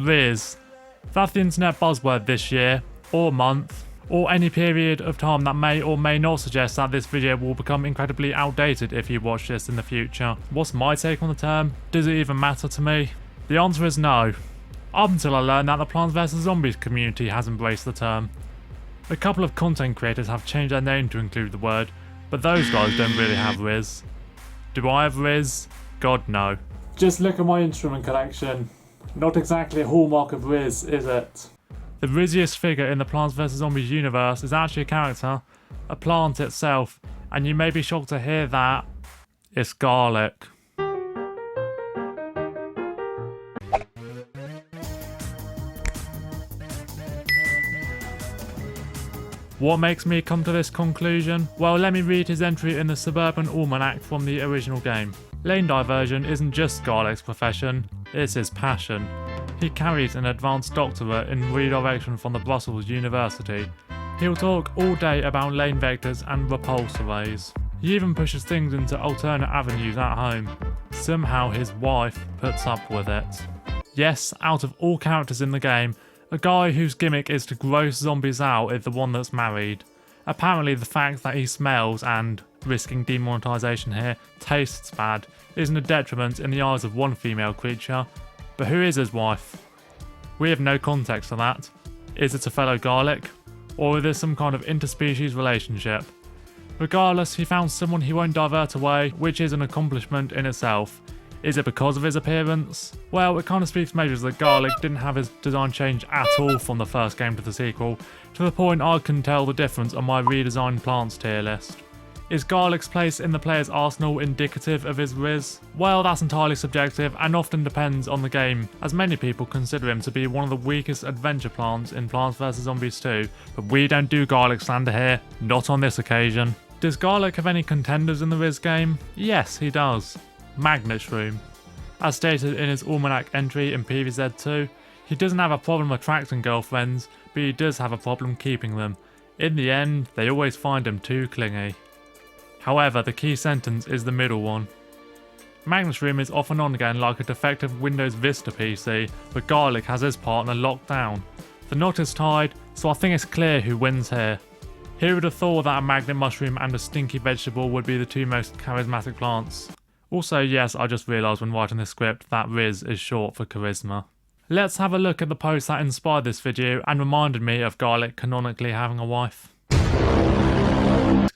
Rizz. That's the internet buzzword this year, or month, or any period of time that may or may not suggest that this video will become incredibly outdated if you watch this in the future. What's my take on the term? Does it even matter to me? The answer is no. Up until I learned that the Plants vs Zombies community has embraced the term. A couple of content creators have changed their name to include the word, but those guys don't really have Rizz. Do I have Rizz? God no. Just look at my instrument collection. Not exactly a hallmark of Rizz, is it? The rizziest figure in the Plants vs Zombies universe is actually a character, a plant itself, and you may be shocked to hear that it's garlic. What makes me come to this conclusion? Well, let me read his entry in the Suburban Almanac from the original game. Lane diversion isn't just Garlic's profession, it's his passion. He carries an advanced doctorate in redirection from the Brussels University. He'll talk all day about lane vectors and repulse arrays. He even pushes things into alternate avenues at home. Somehow his wife puts up with it. Yes, out of all characters in the game, a guy whose gimmick is to gross zombies out is the one that's married. Apparently the fact that he smells and, risking demonetization here, tastes bad isn't a detriment in the eyes of one female creature. But who is his wife? We have no context for that. Is it a fellow garlic? Or is there some kind of interspecies relationship? Regardless, he found someone he won't divert away, which is an accomplishment in itself. Is it because of his appearance? Well, it kind of speaks measures that Garlic didn't have his design change at all from the first game to the sequel, to the point I couldn't tell the difference on my redesigned plants tier list. Is Garlic's place in the player's arsenal indicative of his Rizz? Well, that's entirely subjective and often depends on the game, as many people consider him to be one of the weakest adventure plants in Plants vs Zombies 2, but we don't do Garlic slander here, not on this occasion. Does Garlic have any contenders in the Rizz game? Yes, he does. Magnet Shroom. As stated in his Almanac entry in PVZ2, he doesn't have a problem attracting girlfriends, but he does have a problem keeping them. In the end, they always find him too clingy. However, the key sentence is the middle one. Magnet Shroom is off and on again like a defective Windows Vista PC, but Garlic has his partner locked down. The knot is tied, so I think it's clear who wins here. Who would have thought that a magnet mushroom and a stinky vegetable would be the two most charismatic plants? Also, yes, I just realised when writing this script that Rizz is short for charisma. Let's have a look at the post that inspired this video and reminded me of Garlic canonically having a wife.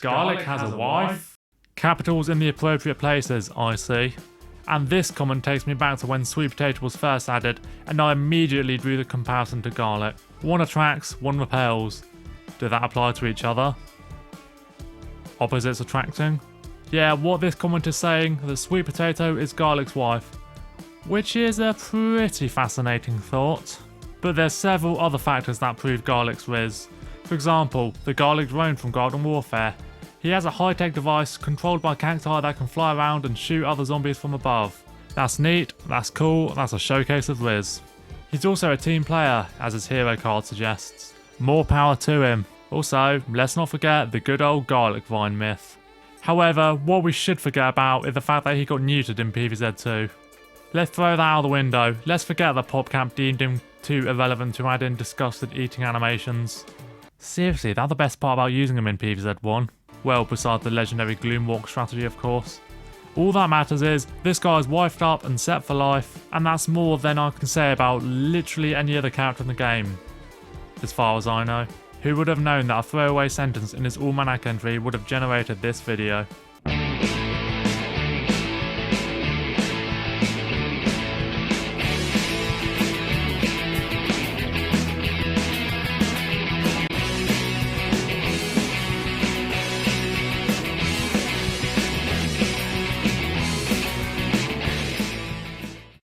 Garlic has a wife? Capitals in the appropriate places, I see. And this comment takes me back to when sweet potato was first added, and I immediately drew the comparison to Garlic. One attracts, one repels. Do that apply to each other? Opposites attracting? Yeah, what this comment is saying, that sweet potato is Garlic's wife. Which is a pretty fascinating thought. But there's several other factors that prove Garlic's Rizz. For example, the Garlic drone from Garden Warfare. He has a high-tech device controlled by cacti that can fly around and shoot other zombies from above. That's neat, that's cool, that's a showcase of Rizz. He's also a team player, as his hero card suggests. More power to him. Also, let's not forget the good old Garlic Vine myth. However, what we should forget about is the fact that he got neutered in PVZ2. Let's throw that out the window. Let's forget that PopCap deemed him too irrelevant to add in disgusted eating animations. Seriously, that's the best part about using him in PVZ1. Well, besides the legendary Gloomwalk strategy, of course. All that matters is, this guy is wifed up and set for life, and that's more than I can say about literally any other character in the game. As far as I know. Who would have known that a throwaway sentence in his Almanac entry would have generated this video?